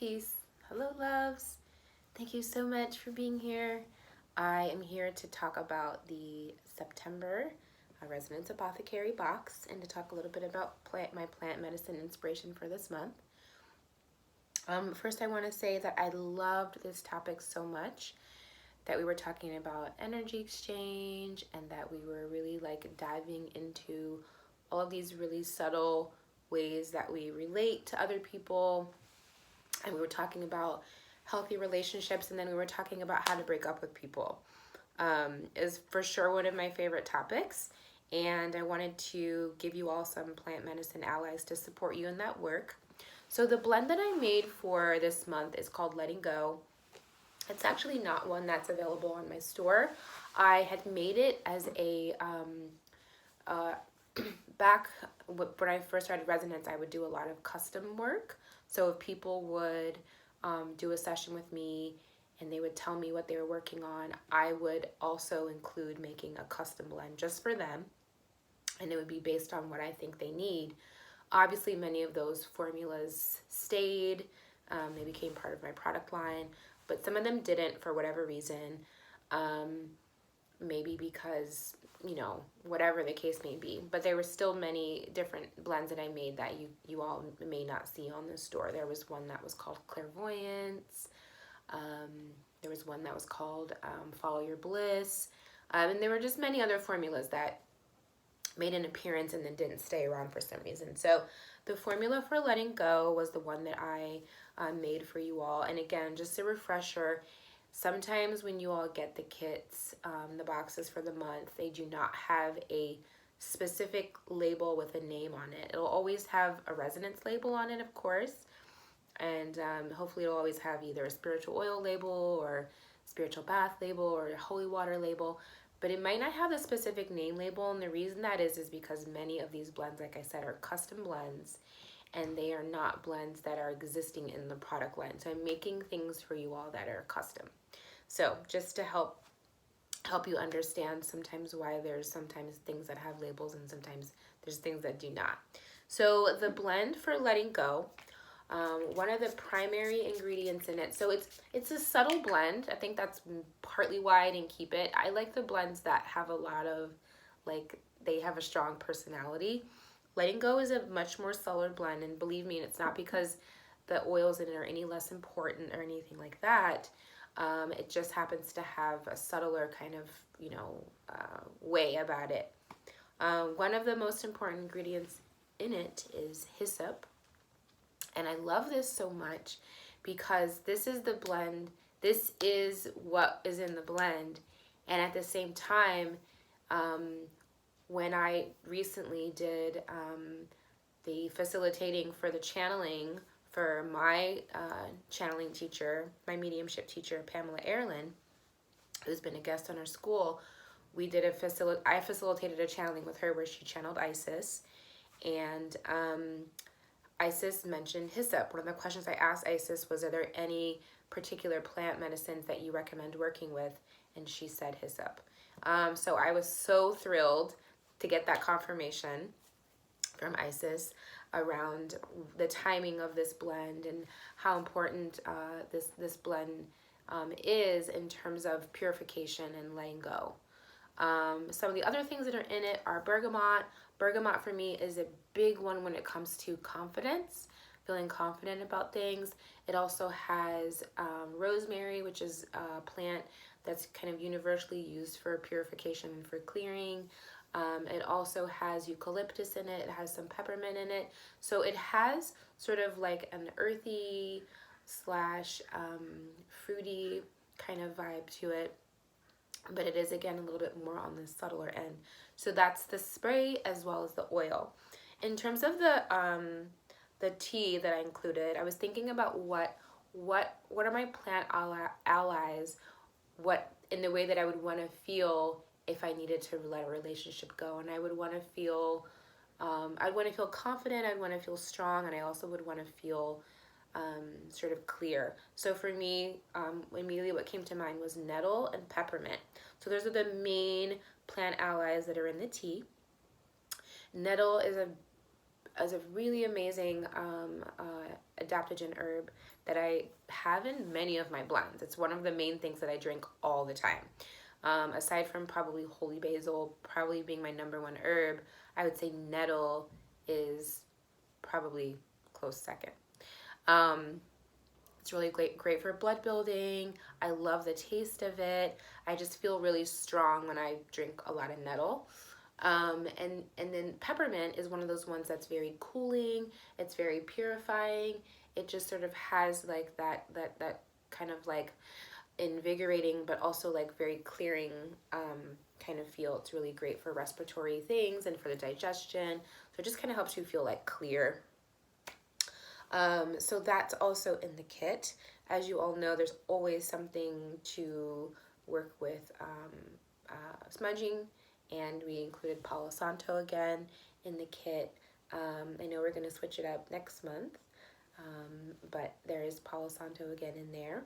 Peace. Hello, loves. Thank you so much for being here. I am here to talk about the September Resonance Apothecary box and to talk a little bit about my plant medicine inspiration for this month. First, I want to say that I loved this topic so much that we were talking about energy exchange and that we were really diving into all of these really subtle ways that we relate to other people, and we were talking about healthy relationships, and then we were talking about how to break up with people. Is for sure one of my favorite topics, and I wanted to give you all some plant medicine allies to support you in that work. So the blend that I made for this month is called Letting Go. It's actually not one that's available on my store. I had made it as a back when I first started Resonance, I would do a lot of custom work. So if people would do a session with me and they would tell me what they were working on, I would also include making a custom blend just for them. And it would be based on what I think they need. Obviously, many of those formulas stayed. They became part of my product line, but some of them didn't for whatever reason. Maybe because, whatever the case may be. But there were still many different blends that I made that you all may not see on the store. There was one that was called Clairvoyance. There was one that was called Follow Your Bliss. And there were just many other formulas that made an appearance and then didn't stay around for some reason. So the formula for Letting Go was the one that I made for you all. And again, just a refresher, sometimes when you all get the kits, the boxes for the month, they do not have a specific label with a name on it. It'll always have a resonance label on it, of course, and hopefully it'll always have either a spiritual oil label or spiritual bath label or a holy water label, but it might not have the specific name label. And the reason that is because many of these blends, like I said, are custom blends, and they are not blends that are existing in the product line. So I'm making things for you all that are custom. So just to help you understand sometimes why there's sometimes things that have labels and sometimes there's things that do not. So the blend for Letting Go, one of the primary ingredients in it, so it's a subtle blend. I think that's partly why I didn't keep it. I like the blends that have a lot of, they have a strong personality. Letting Go is a much more subtle blend, and believe me, it's not because the oils in it are any less important or anything like that. It just happens to have a subtler kind of, way about it. One of the most important ingredients in it is hyssop. And I love this so much because this is the blend. This is what is in the blend. And at the same time, when I recently did the facilitating for the channeling for my channeling teacher, my mediumship teacher, Pamela Erlin, who's been a guest on our school, we did I facilitated a channeling with her where she channeled Isis, and Isis mentioned hyssop. One of the questions I asked Isis was, are there any particular plant medicines that you recommend working with? And she said hyssop. So I was so thrilled to get that confirmation from Isis around the timing of this blend and how important this blend is in terms of purification and letting go. Some of the other things that are in it are bergamot. Bergamot for me is a big one when it comes to confidence, feeling confident about things. It also has rosemary, which is a plant that's kind of universally used for purification and for clearing. It also has eucalyptus in it. It has some peppermint in it. So it has sort of like an earthy slash fruity kind of vibe to it. But it is, again, a little bit more on the subtler end. So that's the spray as well as the oil. In terms of the tea that I included, I was thinking about what are my plant allies, what in the way that I would want to feel if I needed to let a relationship go. And I would want to feel, I'd want to feel confident, I'd want to feel strong, and I also would want to feel sort of clear. So for me, immediately what came to mind was nettle and peppermint. So those are the main plant allies that are in the tea. Nettle is a really amazing adaptogen herb that I have in many of my blends. It's one of the main things that I drink all the time. Aside from probably holy basil, probably being my number one herb, I would say nettle is probably close second. It's really great for blood building. I love the taste of it. I just feel really strong when I drink a lot of nettle. And then peppermint is one of those ones that's very cooling. It's very purifying. It just sort of has like that kind of like invigorating, but also like very clearing kind of feel. It's really great for respiratory things and for the digestion. So it just kind of helps you feel like clear. So that's also in the kit. As you all know, there's always something to work with smudging, and we included Palo Santo again in the kit. I know we're going to switch it up next month, but there is Palo Santo again in there.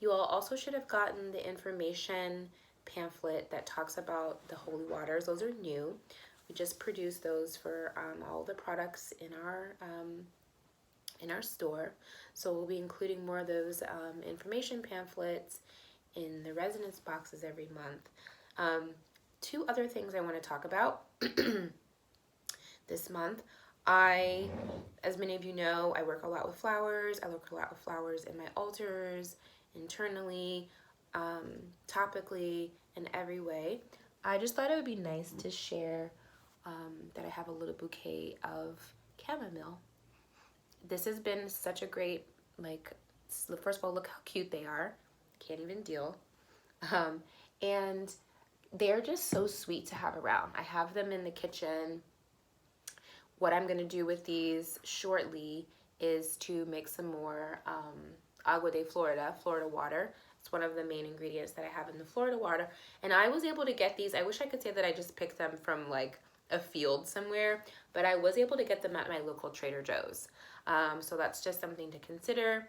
You all also should have gotten the information pamphlet that talks about the holy waters. Those are new. We just produced those for all the products in our store. So we'll be including more of those information pamphlets in the resonance boxes every month. Two other things I want to talk about this month. As many of you know, I work a lot with flowers. I work a lot with flowers in my altars, internally, topically, in every way. I just thought it would be nice to share that I have a little bouquet of chamomile. This has been such a great, like, first of all, look how cute they are. Can't even deal. And they're just so sweet to have around. I have them in the kitchen. What I'm going to do with these shortly is to make some more Agua de Florida water. It's one of the main ingredients that I have in the Florida water. And I was able to get these. I wish I could say that I just picked them from like a field somewhere, but I was able to get them at my local Trader Joe's. So that's just something to consider.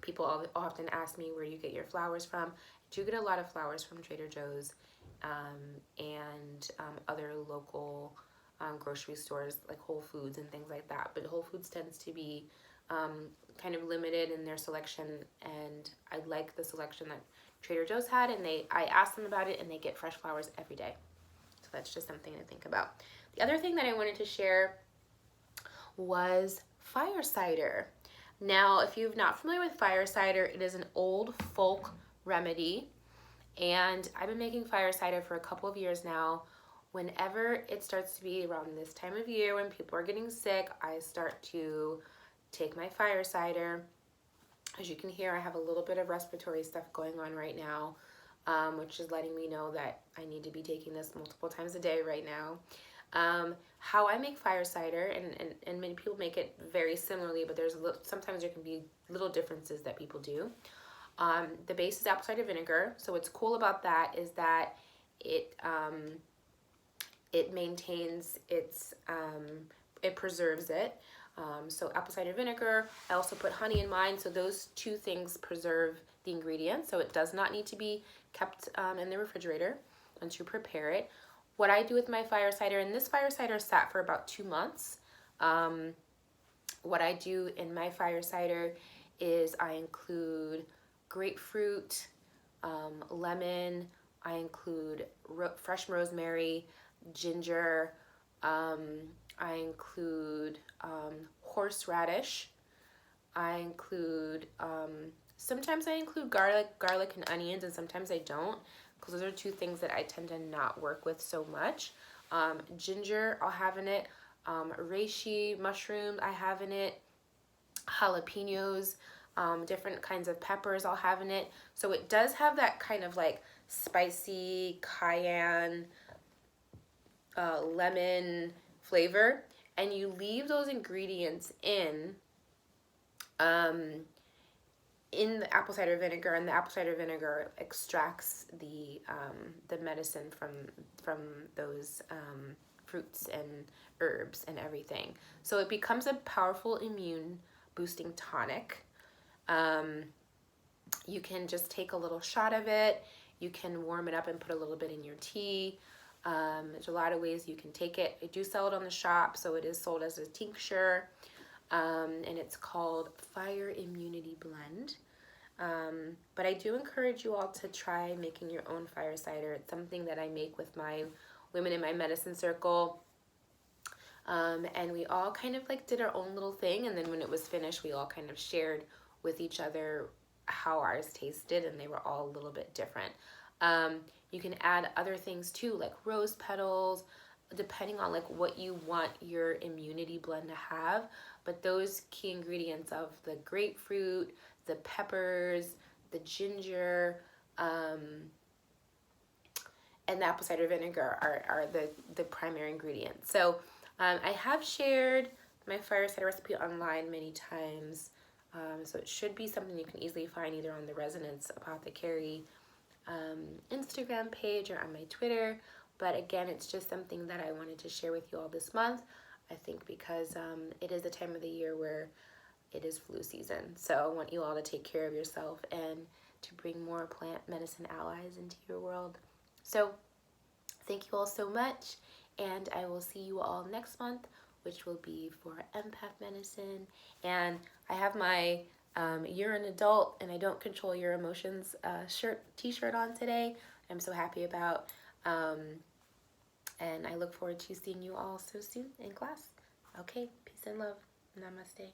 People often ask me where you get your flowers from. I do get a lot of flowers from Trader Joe's and other local grocery stores like Whole Foods and things like that. But Whole Foods tends to be kind of limited in their selection, and I like the selection that Trader Joe's had, and I asked them about it, and they get fresh flowers every day. So that's just something to think about. The other thing that I wanted to share was fire cider. Now, if you're not familiar with fire cider, it is an old folk remedy, and I've been making fire cider for a couple of years now. Whenever it starts to be around this time of year when people are getting sick, I start to take my fire cider. As you can hear, I have a little bit of respiratory stuff going on right now, which is letting me know that I need to be taking this multiple times a day right now. How I make fire cider, and many people make it very similarly, but sometimes there can be little differences that people do. The base is apple cider vinegar. So what's cool about that is that it maintains its, it preserves it. So apple cider vinegar, I also put honey in mine. So those two things preserve the ingredients. So it does not need to be kept in the refrigerator once you prepare it. What I do with my fire cider, and this fire cider sat for about 2 months. What I do in my fire cider is I include grapefruit, lemon, I include fresh rosemary, ginger, I include horseradish, I include, sometimes I include garlic and onions, and sometimes I don't, because those are two things that I tend to not work with so much. Ginger I'll have in it, reishi mushrooms I have in it, jalapenos, different kinds of peppers I'll have in it. So it does have that kind of like spicy cayenne, lemon flavor, and you leave those ingredients in the apple cider vinegar, and the apple cider vinegar extracts the medicine from those fruits and herbs and everything. So it becomes a powerful immune boosting tonic. You can just take a little shot of it. You can warm it up and put a little bit in your tea. There's a lot of ways you can take it. I do sell it on the shop, so it is sold as a tincture. and it's called Fire Immunity Blend. But I do encourage you all to try making your own fire cider. It's something that I make with my women in my medicine circle. And we all kind of like did our own little thing, and then when it was finished, we all kind of shared with each other how ours tasted, and they were all a little bit different. You can add other things too, like rose petals, depending on like what you want your immunity blend to have. But those key ingredients of the grapefruit, the peppers, the ginger, and the apple cider vinegar are the primary ingredients. So I have shared my fire cider recipe online many times. So it should be something you can easily find either on the Resonance Apothecary Instagram page or on my Twitter. But again, it's just something that I wanted to share with you all this month. I think because it is a time of the year where it is flu season. So I want you all to take care of yourself and to bring more plant medicine allies into your world. So thank you all so much, and I will see you all next month, which will be for empath medicine. And I have my You're an Adult and I Don't Control Your Emotions t-shirt on today. I'm so happy about, and I look forward to seeing you all so soon in class. Okay, peace and love. Namaste.